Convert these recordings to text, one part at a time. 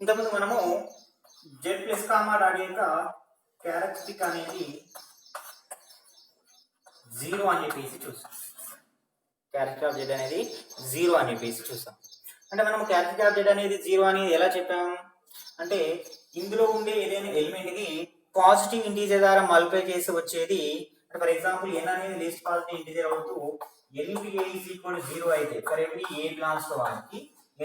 ఇంతకుముందు మనము Z plus comma dot యొక్క క్యారెక్టరిస్టిక్ అనేది 0 అని చెప్పేసి చూస్తాం. క్యారెక్టర్ ఆఫ్ జెడ్ అనేది 0 అని చెప్పేసి చూస్తాం. అంటే మనం క్యారెక్టర్ ఆఫ్ జెడ్ అనేది 0 అని ఎలా చెప్పాము అంటే ఇందులో ఉండే ఏదైనా ఎలిమెంట్కి పాజిటివ్ ఇంటీజర్ ద్వారా మల్టిప్లై చేసి వచ్చేది. ఫర్ ఎగ్జాంపుల్ n అనేది లీస్ట్ పాజిటివ్ ఇంటీజర్ అవుతూ n into a is equal to 0 అయితే for every a belongs to వానికి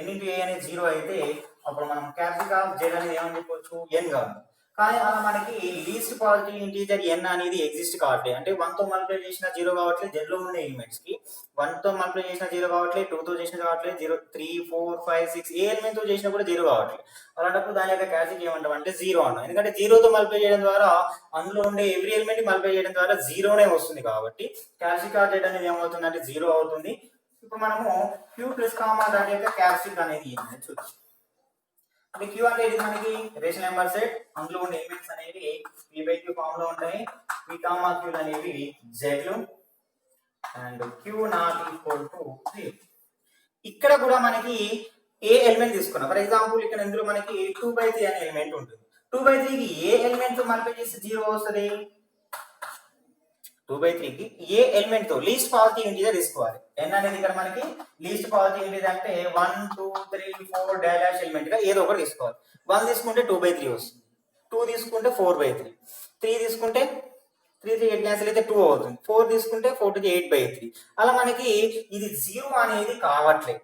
n into a అనేది 0 అయితే అప్పుడు మనం క్యారెక్టర్ ఆఫ్ జెడ్ అనేది ఏమని చెప్పొచ్చు n గా ఉంది. కానీ అలా మనకి లీస్ట్ పాజిటివ్ ఇంటీజర్ n అనేది ఎగ్జిస్ట్ కావట్లేదు. అంటే 1 తో మల్టిప్లై చేసిన 0 కావట్లేదు z లో ఉండే ఎలిమెంట్స్ కి. 1 తో మల్టిప్లై చేసిన 0 కావట్లేదు, 2 తో చేసిన కావట్లేదు, 0 3 4 5 6 ఏ ఎలిమెంట్ తో చేసినా కూడా 0 కావట్లేదు. అలాంటప్పుడు దాని యొక్క క్యారెక్టరిస్టిక్ ఏమంటాం అంటే 0 అన్నాం. ఎందుకంటే 0 తో మల్టిప్లై చేయడం ద్వారా అందులో ఉండే ఎవ్రీ ఎలిమెంట్ ని మల్టిప్లై చేయడం ద్వారా 0నే వస్తుంది కాబట్టి క్యారెక్టరిస్టిక్ ఆఫ్ జెడ్ అనేది ఏమవుతుంది అంటే 0 అవుతుంది. ఇప్పుడు మనము q ప్లస్ కామా డాట్ యొక్క క్యారెక్టరిస్టిక్ అనేది ఏంటంటే చూద్దాం. అంటే q అంటే ఇది మనకి రేషనల్ నెంబర్ సెట్, అందులో ఉండే ఎలిమెంట్స్ అనేవి p/q ఫామ్ లో ఉంటాయి. p, q అనేవి z లు and q not equal to 0. ఇక్కడ కూడా మనకి ఏ ఎలిమెంట్ తీసుకున్నాం. ఫర్ ఎగ్జాంపుల్ ఇక్కడ ఇందులో మనకి 2/3 అనే ఎలిమెంట్ ఉంటుంది. 2/3 కి ఏ ఎలిమెంట్ తో మల్టిప్లై చేస్తే 0 వస్తుంది? 2/3 కి ఏ ఎలిమెంట్ తో లీస్ట్ పాజిటివ్ ఇంటీజర్ తీసుకోవాలి. n అనేది ఇక్కడ మనకి లీస్ట్ పాజిటివ్ ఇంటీజర్ అంటే 1 2 3 4 డాష్ ఎలిమెంట్ గా ఏదో ఒకటి తీసుకోవాలి. 1 తీసుకుంటే 2/3 వస్తుంది, 2 తీసుకుంటే 4/3, 3 తీసుకుంటే 3 3 8 క్యాన్సిల్ అయితే 2 అవుతుంది, 4 తీసుకుంటే 4 to 8/3. అలా మనకి ఇది 0 అనేది కావట్లేదు.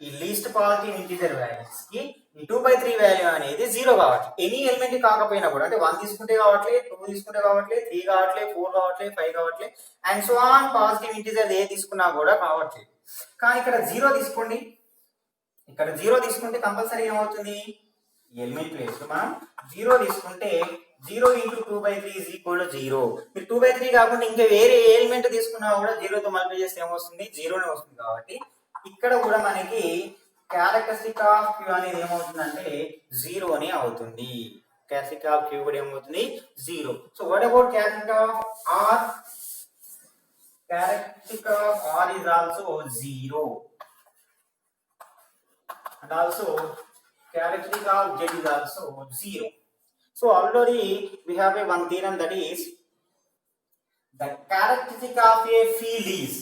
ఈ లీస్ట్ పాజిటివ్ ఇంటీజర్ వాల్యూస్ కి ఈ 2/3 వాల్యూ అనేది 0 కావట్లేదు. ఎనీ ఎలిమెంట్ కాకపోయినా కూడా అంటే 1 తీసుకుంటే కావట్లేదు, 2 తీసుకుంటే కావట్లేదు, 3 కావట్లేదు, 4 కావట్లేదు, 5 కావట్లేదు and so on positive integer a తీసుకున్నా కూడా కావట్లేదు. కానీ ఇక్కడ 0 తీసుకోండి. ఇక్కడ 0 తీసుకుంటే కంపల్సరీ ఏమవుతుంది? ఎలిమెంట్ ప్లేస్ లో మనం 0 తీసుకుంటే 0 into 2/3 is equal to 0. మీరు 2/3 కాకుండా ఇంకా వేరే ఏ ఎలిమెంట్ తీసుకున్నా కూడా 0 తో మల్టిప్లై చేస్తే ఏమొస్తుంది? 0నే వస్తుంది. కాబట్టి ఇక్కడ కూడా మనకి క్యారెక్టరిస్టిక్ ఆఫ్ q అనేది ఏమవుతుందంటే 0 అని అవుతుంది. క్యారెక్టరిస్టిక్ ఆఫ్ q కూడా ఏమవుతుంది? 0. So what about characteristic of r? Characteristic of r is also 0 and also characteristic of z is also 0. So already we have a one theorem, that is the characteristic of a field is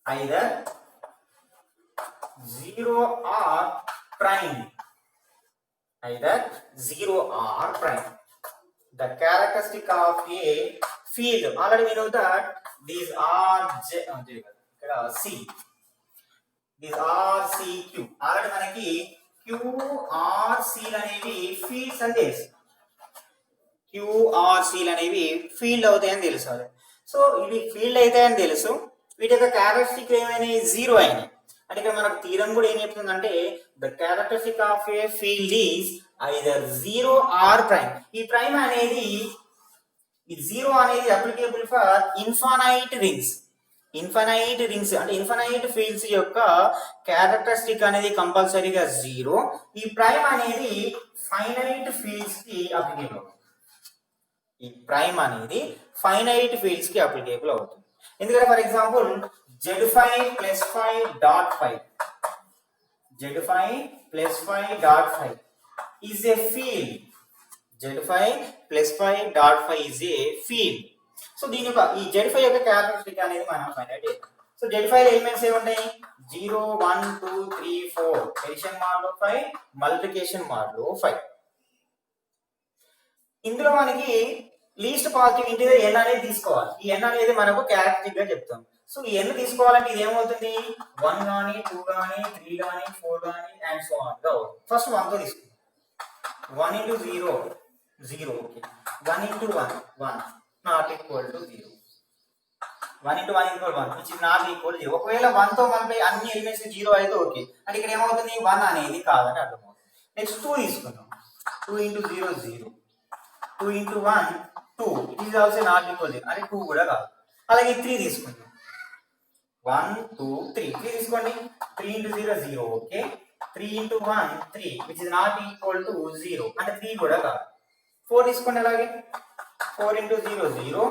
either 0 or prime. The characteristic of a field, already we know that these are C. These are C, Q. already మనకి Q, R, C అనేవి fields అని తెలుసు. Q, R, C అనేవి field అవుతాయని తెలుసు. So ఇవి field అవుతాయని తెలుసు. వీటి యొక్క క్యారెక్టరిస్టిక్ ఏమైనాయి? 0 అయినాయి. అంటే ఇక్కడ మనకు థీరం కూడా ఏం చెప్తుందంటే the characteristic of a field is either 0 or prime. ఈ ప్రైమ్ అనేది ఈ 0 అనేది అప్లికేబుల్ ఫర్ ఇన్ఫైనైట్ రింగ్స్ అంటే ఇన్ఫైనైట్ ఫీల్డ్స్ యొక్క క్యారెక్టరిస్టిక్ అనేది కంపల్సరీగా 0. ఈ ప్రైమ్ అనేది ఫైనైట్ ఫీల్డ్స్ కి అప్లికేబుల్ అవుతుంది. ఎందుకంటే for example z5 plus 5 dot 5 is a field. z5 plus 5 dot 5 is a field. So దీని యొక్క ఈ z5 యొక్క క్యారెక్టరిస్టిక్ అనేది మనం ఫైండ్ అవుట్ చేయాలి. సో z5 ఎలిమెంట్స్ ఏముంటాయి? 0 1 2 3 4 ఎడిషన్ మోడ్లో 5, మల్టిప్లికేషన్ మోడ్లో 5. ఇందులో మనకి లీస్ట్ పాజిటివ్ ఇంటీజర్ n అనేది తీసుకోవాలి. ఈ n అనేది మనకు క్యారెక్టరిస్టిక్ గా చెప్తాం. సో ఈ n తీసుకోవాలంటే ఇది ఏమవుతుంది? 1 గానీ 2 గానీ 3 గానీ 4 గానీ అండ్ సో ఆన్ గా అవుతుంది. ఫస్ట్ 1 తో తీసుకుందాం. 1 into 0 0. Okay, 1 into 1 1 not equal to 0. 1 into 1 equal 1 which is not equal to 0. ఒకవేళ 1 తో మనపై అన్ని ఎలిమెంట్స్ 0 అయితే ఓకే, అంటే ఇక్కడ ఏమవుతుంది? 1 అనేది కాదని అర్థమవుతుంది. నెక్స్ట్ 2 తీసుకుందాం. 2 into 0 0. 2 into 1 2. It is also not equal to 0. అంటే 2 కూడా కాదు. అలాగే 3 తీసుకుందాం. 1 2 3. 3 తీసుకోండి. 3 into 0 0. Okay, 3 into 1 3 which is not equal to 0. అంటే 3 కూడా కాదు. 4 తీసుకోండి. అలాగే 4 into 0 0.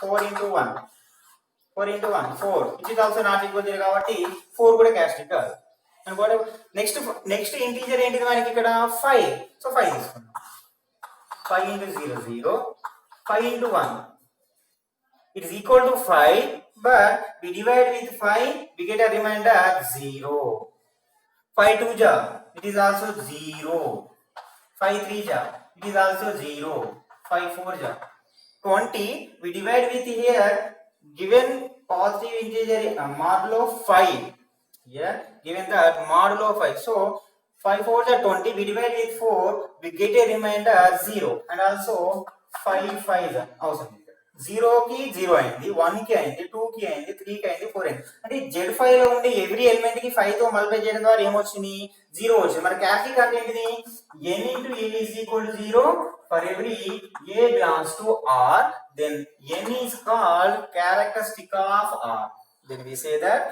4 into 1 4 into 1 4 which is also not equal to కాబట్టి 4 కూడా క్యారెక్టరిస్టిక్ కాదు. అండ్ వాట్ నెక్స్ట్ ఇంటీజర్ ఏంటిది మనకి ఇక్కడ 5. సో 5 తీసుకున్నాం. 5 into 0 0 5 into 1 it is equal to 5, but we divide with 5 we get a remainder 0. 5 2 ja it is also 0. 5 3 ja it is also 0. 5 4 ja 20 we divide with here given positive integer modulo 5 here given that modulo 5, so 5 4 ja 20 we divide with 4 we get a remainder 0 and also 5 5 ja అవసరం 0 కి 0 అయింది, 1 కి అయింది, 2 కి అయింది, 3 కి అయింది, 4 అయింది. అంటే Z5 లో ఉండే ఎవ్రీ ఎలిమెంట్ కి 5 తో మల్టిప్లై చేయడం ద్వారా ఏమొచ్చింది 0 వచ్చింది. మన క్యారెక్టరిస్టిక్ అంటే ఏంటిది n into a is equal to 0 for every a belongs to R, then n is called characteristic of R. Then we say that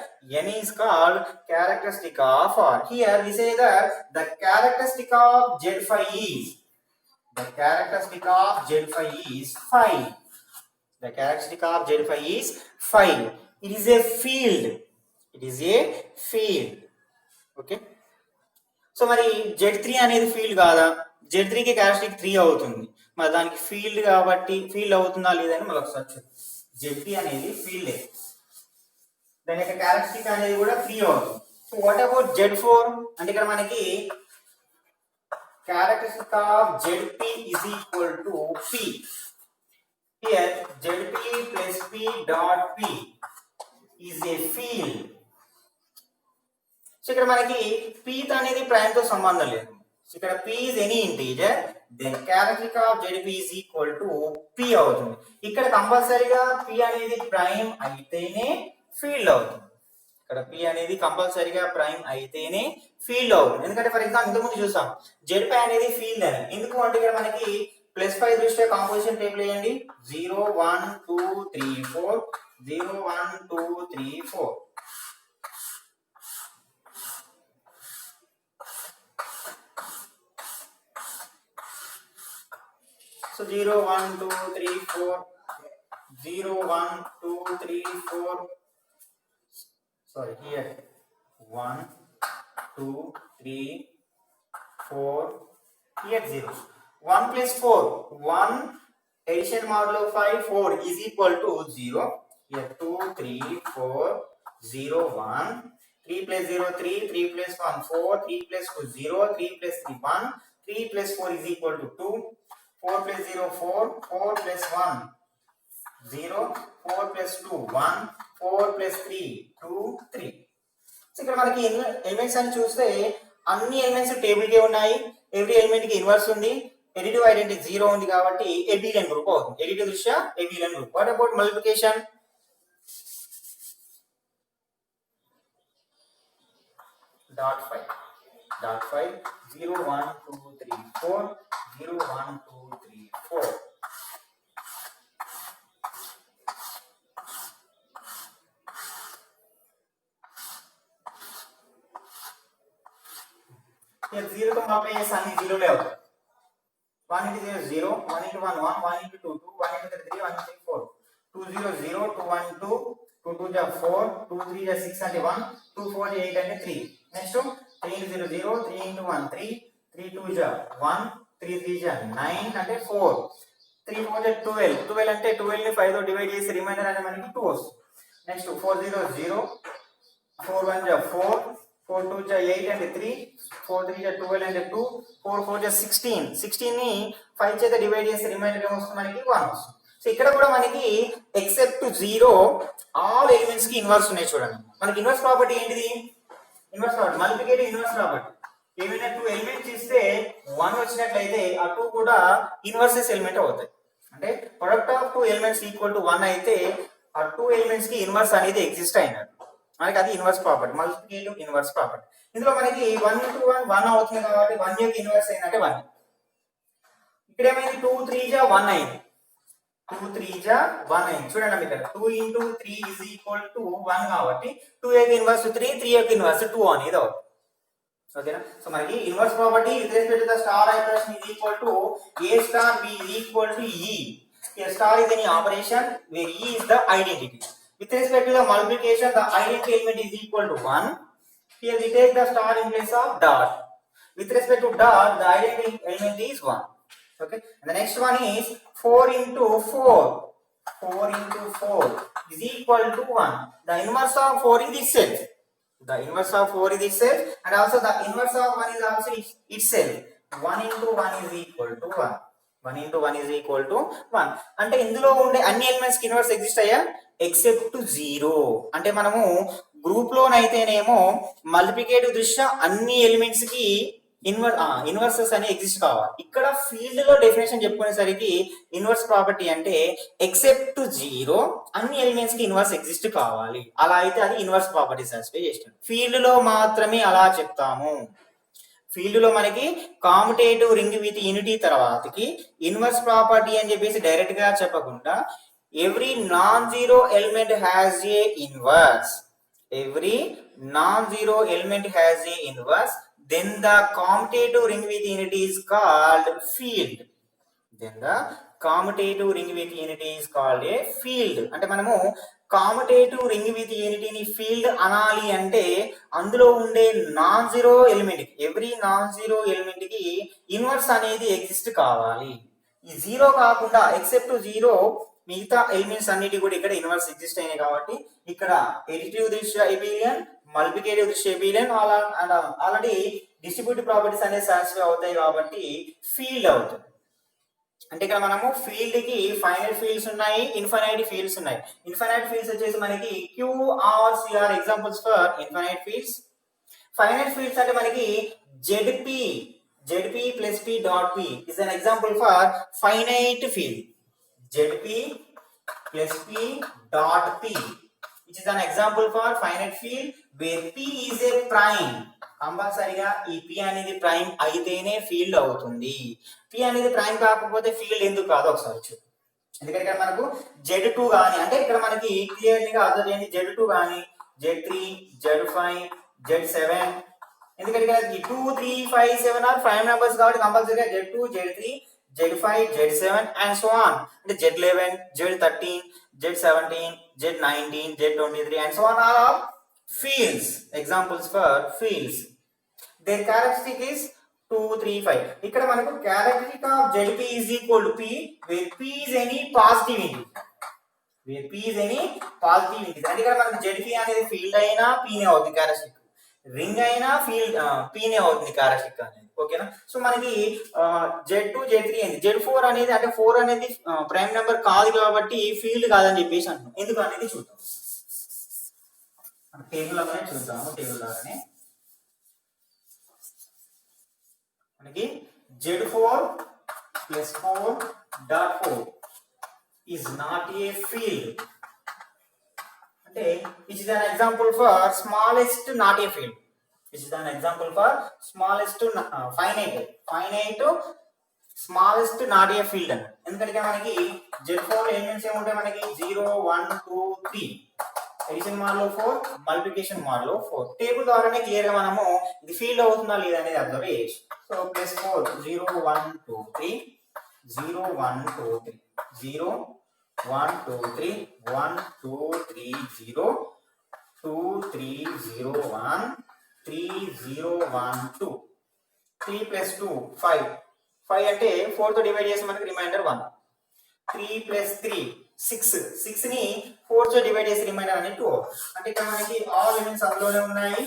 n is called characteristic of R. Here we say that the characteristic of Z5 is 5. The characteristic of Z5 is 5. It is a field. Okay. So మరి Z3 అనేది field కాదా? Z3 కి characteristic 3 అవుతుంది. మరి దానికి field కాబట్టి field అవుతుందా లేదా అని మనకు ఒకసారి చూద్దాం. Z3 అనేది ఫీల్డే, దాని యొక్క క్యారెక్టరిస్టిక్ అనేది కూడా 3 అవుతుంది. సో వాట్ అబౌట్ Z4 అంటే ఇక్కడ మనకి characteristic of Zp is equal to P. Here Zp plus P dot P is a field. So ఇక్కడ మనకి P అనేది ప్రైమ్ తో సంబంధం లేదు. సో ఇక్కడ P is any integer, then characteristic of Zp is equal to P అవుతుంది. ఇక్కడ కంపల్సరీగా P అనేది ప్రైమ్ అయితేనే ఫీల్డ్ అవుతుంది. ఇక్కడ P అనేది కంపల్సరీగా ప్రైమ్ అయితేనే ఫీల్డ్ అవుతుంది. ఎందుకంటే ఫర్ ఎగ్జాంపుల్ ఇంతకుముందు చూసాం Zp అనేది ఫీల్డ్ అని. ఎందుకు అంటే ఇక్కడ మనకి +5 దృష్ట్యా కాంపోజిషన్ టేబుల్ వేయండి. 0 1 2 3 4 0 1 2 3 4. So 0 1 2 3 4 0 1 2 3 4. Sorry, here 1 2 3 4, here 0. 1 plus 4 1 addition modulo 5 4 is equal to 0. Here 2 3 4 0 1 3 plus 0 3 3 plus 1 4 3 plus 2 0 3 plus 3 1 3 plus 4 is equal to 2. 4 plus 0 4 4 plus 1 0 4 plus 2 1 4 plus 3 2 3. So ఇక్కడ మనకి ఎలిమెంట్స్ అని చూస్తే అన్ని ఎలిమెంట్స్ టేబుల్ కే ఉన్నాయి. ఎవ్రీ ఎలిమెంట్ కి inverse ఉంది. Additive identity 0 ఉంది కాబట్టి ఎబిలియన్ గ్రూప్ అవుతుంది. ఎడిటివ్ దృష్ట్యా ఎబిలియన్ group. What about multiplication? Dot 5 0 1 2 3 4 0 1 2 3 4. Here 0 to multiply చేస్తే అన్ని 0 లే అవుతాయి. 1 into 0 0 1 into 1 1 1 into 2 2 1 into 3 1 into 4 2 0 0 2 1 2 2 2 ja 4 2 3 ja 6 అంటే 1 2 4 ja 8 అంటే 3. Next 3 into 0 0 3 into 1 3 3 2 ja 1 3 3 ja 9 అంటే 4 3 4 ja 12 12 అంటే 12 ని 5 తో డివైడ్ చేసి రిమైండర్ అంటే మనకి 2 వస్తుంది. నెక్స్ట్ 4 0 0 4 1 ja 4 4 2 ja 8 అంటే 3 4 3 ja 12 అంటే 2 4 4 ja 16 16 ని 5 చేత డివైడ్ చేస్తే రిమైండర్ ఏమొస్తుంది మనకి 1 వస్తుంది. సో ఇక్కడ కూడా మనకి ఎక్సెప్ట్ 0 ఆల్ ఎలిమెంట్స్ కి ఇన్వర్స్ ఉన్నాయి. చూడండి మనకి ఇన్వర్స్ ప్రాపర్టీ ఏంటిది? Inverse property multiplicative inverse property. ఏమైనా 2 ఎలిమెంట్స్ ఇస్తే 1 వచ్చినట్లయితే ఆ 2 కూడా ఇన్వర్సెస్ ఎలిమెంట్ అవుతాయి. అంటే product of 2 elements equal to 1 అయితే ఆ 2 ఎలిమెంట్స్ కి ఇన్వర్స్ అనేది ఎగ్జిస్ట్ అయినట్టు. మనకి అది inverse property, multiplicative inverse property. ఇందులో మనకి 1 into 1 1 అవుతుంది కాబట్టి 1 యొక్క ఇన్వర్స్ ఏంటంటే 1. ఇక్కడ ఏమైంది 2 3 ja 1 అయింది. 2 3 ja 1 అయింది. చూడండి ఇక్కడ 2 into 3 is equal to 1 కాబట్టి 2 యొక్క ఇన్వర్స్ 3 3 యొక్క ఇన్వర్స్ 2 అనేది అవుతుంది. ఓకేనా? సో మనకి inverse property with respect to the star operation is equal to a star b is equal to e. Here star is any operation where E is the identity. With respect to the multiplication, the identity element is equal to 1. Here we take the star in place of dot. With respect to dot, the identity element is 1. Okay. And the next one is 4 into 4. 4 into 4 is equal to 1. The inverse of 4 is itself. The inverse of 4 is itself, and also the inverse of 1 is also itself. 1 into 1 is equal to 1. 1 into 1 is equal to 1. అంటే ఇందులో ఉండే అన్ని elements కి inverse exist అయ్యా except 0. అంటే మనము group లోనైతేనేమో multiplicative దృష్ట్యా అన్ని ఎలిమెంట్స్ కి ఇన్వర్సెస్ అని ఎగ్జిస్ట్ కావాలి. ఇక్కడ ఫీల్డ్ లో డెఫినేషన్ చెప్పుకునేసరికి ఇన్వర్స్ ప్రాపర్టీ అంటే ఎక్సెప్ట్ 0 అన్ని ఎలిమెంట్స్ కి ఇన్వర్స్ ఎగ్జిస్ట్ కావాలి. అలా అయితే అది ఇన్వర్స్ ప్రాపర్టీ సాటిస్ఫై చేస్తుంది. ఫీల్డ్ లో మాత్రమే అలా చెప్తాము. ఫీల్డ్ లో మనకి కామ్యుటేటివ్ రింగ్ విత్ యూనిటీ తర్వాతకి ఇన్వర్స్ ప్రాపర్టీ అని చెప్పేసి డైరెక్ట్ గా చెప్పకుండా every non zero element has a inverse. Every non zero element has a inverse. Then the commutative ring with unity is called field. Then the commutative ring with unity is called a field. అంటే మనము కామ్యుటేటివ్ ring with యూనిటీని field అనాలి అంటే అందులో ఉండే non zero element కి every non zero element కి inverse అనేది exist కావాలి. ఈ 0 కాకుండా ఎక్సెప్ట్ 0 మిగతా ఎలిమెంట్స్ అన్నిటి కూడా ఇక్కడ ఇన్వర్స్ ఎగ్జిస్ట్ అయినాయి కాబట్టి ఇక్కడ ఎడిటివ్ దృష్ట్యా ఎబిలియన్, మల్టిప్లికేటివ్ దృష్ట్యా ఎబిలియన్ ఆల్రెడీ డిస్ట్రిబ్యూటివ్ ప్రాపర్టీస్ అనేది సాటిస్ఫై అవుతాయి కాబట్టి ఫీల్డ్ అవుతుంది. అంటే ఇక్కడ మనము ఫీల్డ్ కి ఫైనైట్ ఫీల్డ్స్ ఉన్నాయి, ఇన్ఫైనైట్ ఫీల్డ్స్ ఉన్నాయి. ఇన్ఫైనైట్ ఫీల్డ్స్ వచ్చేసి మనకి Q, R, C are examples for infinite fields. Finite fields అంటే మనకి ZP plus P dot P is an example for finite field. ZP plus P dot P, which is an example for finite field where P is a prime. కంపల్సరీగా ఈ P అనేది prime అయితేనే field అవుతుంది. P అనేది prime కాకపోతే field ఎందుకు కాదో ఒకసారి చూద్దాం. ఎందుకంటే ఇక్కడ మనకు Z2 కానీ అంటే ఇక్కడ మనకి క్లియర్లీగా అర్థం చేయండి. Z2 కానీ Z3, Z5, Z7 ఎందుకంటే ఇక్కడ 2, 3, 5, 7 ఆర్ ప్రైమ్ నెంబర్స్ కాబట్టి కంపల్సరీగా Z2, Z3, Z5, Z7 and so on. అంటే Z11, Z13, Z17, Z19, Z23 and so on are all fields. Examples for fields. Their characteristic is 2, 3, 5. ఇక్కడ మనకు characteristic of ZP is equal to P where P is any positive integer. Where P is any positive integer. అంటే ఇక్కడ మనకు ZP అనేది field అయినా P నే అవుతుంది characteristic. Ring అయినా ఫీల్డ్ P నే అవుతుంది characteristic అనేది. ఓకేనా? సో మనకి Z2, Z3 అయింది. Z4 అనేది అంటే 4 అనేది ప్రైమ్ నెంబర్ కాదు కాబట్టి ఫీల్డ్ కాదని చెప్పేసి అంటున్నాం. ఎందుకు అనేది చూద్దాం. టేబుల్ లాగానే చూద్దాము. టేబుల్ లాగానే మనకి Z4 plus 4 dot 4 is not a field. అంటే which is an example for smallest not a field. Which is an example for smallest finite smallest not a field అని. ఎందుకంటే మనకి Z4 ఎలిమెంట్స్ ఏముంటాయి మనకి 0, 1, 2, 3 ఎడిషన్ మోడ్లో 4, multiplication మోడ్లో 4. Table ద్వారానే clear గా మనము ఇది ఫీల్డ్ అవుతుందా లేదా అనేది అబ్జర్వ్ చేయొచ్చు. సో ప్లస్ 4 0, 1, 2, 3 0, 1, 2, 3 0, 1, 2, 3 1, 2, 3 0 2, 3 0, 1 3 0, 1 2 3 plus 2 5 అంటే 4 తో డివైడ్ చేసి మనకి రిమైండర్ 1. 3 plus 3 6 ని 4 తో డివైడ్ చేసి రిమైండర్ అనేది 2. అంటే ఇక్కడ మనకి ఆల్ ఎలిమెంట్స్ అందులోనే ఉన్నాయి.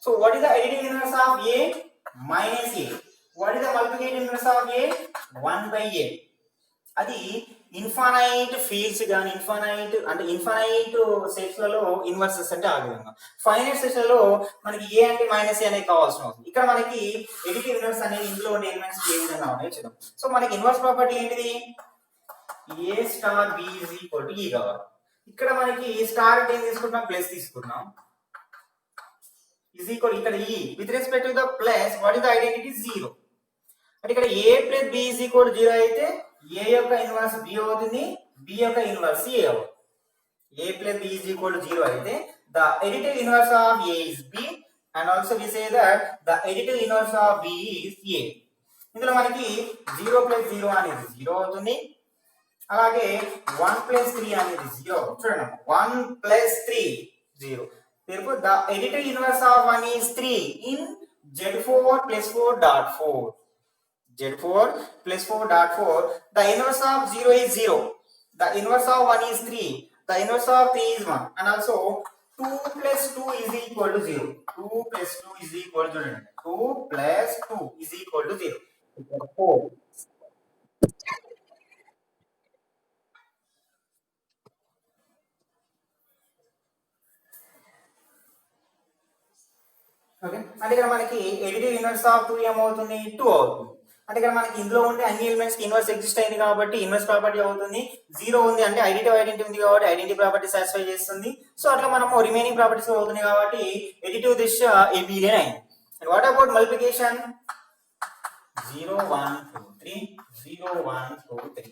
So what is the additive inverse of A minus A? What is the multiplicative inverse of A? 1/A. అది ఇన్ఫైనైట్ ఫీల్డ్స్ గాని ఇన్ఫైనైట్ అంటే ఇన్ఫైనైట్ సెట్స్ లలో ఇన్వర్సెస్ అంటే ఆ విధంగా. ఫైనైట్ సెట్స్ లలో మనకి A అంటే -A అనేది కావాల్సిన అవసరం. ఇక్కడ మనకి ఎడిటివ్ ఇన్వర్స్ అనేది ఇందులో ఉండే ఎలిమెంట్స్ ఏ విధంగా ఉన్నాయో చూద్దాం. సో మనకి ఇన్వర్స్ ప్రాపర్టీ ఏంటిది? A star B is equal to E కావాలి. ఇక్కడ మనకి స్టార్ అంటే ఏం తీసుకుంటున్నాం? ప్లస్ తీసుకుంటున్నాం. is equal ఇక్కడ E with respect to the plus what is the identity? 0. అంటే ఇక్కడ A plus B is equal to 0 అయితే A యొక్క ఇన్వర్స్ B అవుతుంది, B యొక్క ఇన్వర్స్ A అవుతుంది. A plus B is equal to 0 అయితే the additive inverse of A is B and also we say that the additive inverse of B is A. ఇందులో మనకి 0 + 0 అనేది 0 అవుతుంది. అలాగే 1 + 3 అనేది 0. చూడండి 1 + 3 0. therefore the additive inverse of 1 is 3 in Z4 + 4.4. Z4 + 4.4. The inverse of 0 is 0. The inverse of 1 is 3. The inverse of 3 is 1. And also 2 + 2 is equal to 0. 2 + 2 is equal to 0. 2 + 2 is equal to 0. 4. Okay, అంటే ఇక్కడ మనకి additive inverse of 2 ఏమవుతుంది 2 అవుతుంది. అంటే ఇక్కడ మనకి ఇందులో ఉండే అన్ని ఎలిమెంట్స్ కి ఇన్వర్స్ ఎగ్జిస్ట్ అయింది కాబట్టి ఇన్వర్స్ ప్రాపర్టీ అవుతుంది. 0 ఉంది అంటే ఐడెంటిటీ ఉంది కాబట్టి ఐడెంటిటీ ప్రాపర్టీ సాటిస్ఫై చేస్తుంది. సో అట్లా మనము రిమైనింగ్ ప్రాపర్టీస్ అవుతుంది కాబట్టి ఎడిటివ్ దిశ ఏబిలియన్ అయింది. అండ్ వాట్ అబౌట్ మల్టిప్లికేషన్ 0 1 2 3 0 1 2 3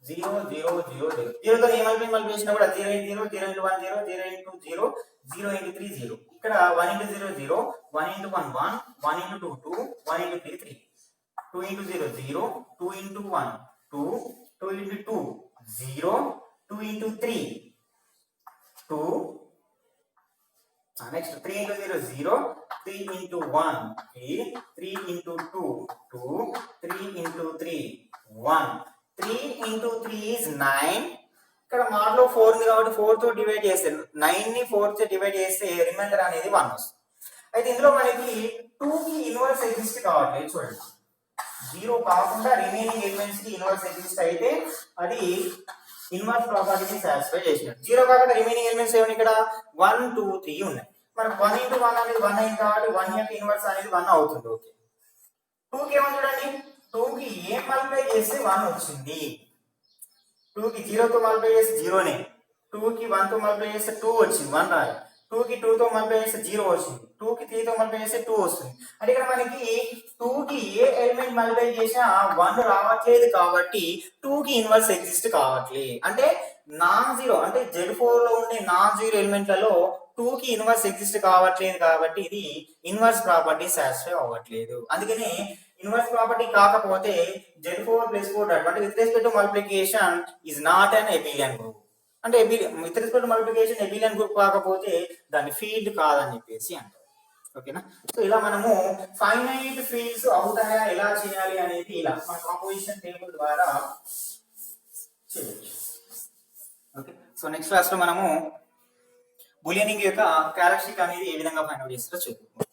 0 0 0 0 0 తో ఏ మల్టిప్లికేషన్ కూడా 0 × 0 0 × 1 0 0 × 0 0 × 3 0. ఇక్కడ 1 × 0 0 1 × 1 1 1 × 2 2 1 × 3 3 2 × 0 0 2 × 1 2 2 × 2 0 2 × 3 2 next 3 × 0 0 3 × 1 3 3 × 2 2 3 × 3 1 3 × 3 is 9. ఇక్కడ మాడ్లో 4 ఉంది కాబట్టి 4 తో డివైడ్ చేస్తే 9 ని 4 తో డివైడ్ చేస్తే రిమైండర్ అనేది 1 వస్తుంది. అయితే ఇందులో మనకి 2 కి ఇన్వర్స్ ఎగ్జిస్ట్ కావట్లేదు. చూడండి 0 కాకుండా రిమైనింగ్ ఎలిమెంట్స్ కి ఇన్వర్స్ ఎగ్జిస్ట్ అయితే అది ఇన్వర్స్ ప్రాపర్టీని సాటిస్ఫై చేసినట్టు. 0 కాకుండా రిమైనింగ్ ఎలిమెంట్స్ ఏమని ఇక్కడ 1 2 3 ఉన్నాయి. మనకు 1 × 1 అనేది 1 అయింది కాబట్టి 1 యొక్క ఇన్వర్స్ అనేది 1 అవుతుంది. ఓకే, 2 కి ఏమని చూడండి 2 కి ఏం మల్టిప్లై చేస్తే 1 వచ్చింది. 2 కి 0 తో మల్టిప్లై చేస్తే 0 నే. 2 కి 1 తో మల్టిప్లై చేస్తే 2 వచ్చింది 1 రాలి. 2 కి 2 తో మల్టిప్లై చేస్తే 0 వచ్చింది. 2 కి 3 తో మల్టిప్లై చేస్తే 2 వస్తుంది. అంటే ఇక్కడ మనకి 2 కి ఏ ఎలిమెంట్ మల్టిప్లై చేసినా 1 రావట్లేదు కాబట్టి 2 కి ఇన్వర్స్ ఎగ్జిస్ట్ కావట్లేదు. అంటే నాన్ జీరో అంటే Z4 లో ఉండే నాన్ జీరో ఎలిమెంట్లలో 2 కి ఇన్వర్స్ ఎగ్జిస్ట్ కావట్లేదు కాబట్టి ఇది ఇన్వర్స్ ప్రాపర్టీ సాటిస్ఫై అవ్వట్లేదు. అందుకని ఇన్వర్స్ ప్రాపర్టీ కాకపోతే Z4 + 4 అంటే with respect to multiplication is not an abelian group. అంటే with respect to multiplication abelian group కాకపోతే దాని ఫీల్డ్ కాదని చెప్పేసి అంటారు. ఓకేనా, సో ఇలా మనము ఫైనైట్ ఫీల్డ్స్ అవుతాయా ఎలా చేయాలి అనేది ఇలా మన కాంపోజిషన్ టేబుల్ ద్వారా చేయొచ్చు. ఓకే, సో నెక్స్ట్ క్లాస్ లో మనము బూలియనింగ్ యొక్క క్యారెక్టరిస్టిక్ అనేది ఏ విధంగా ఫైండ్ అవుట్ చేస్తారో చూద్దాం.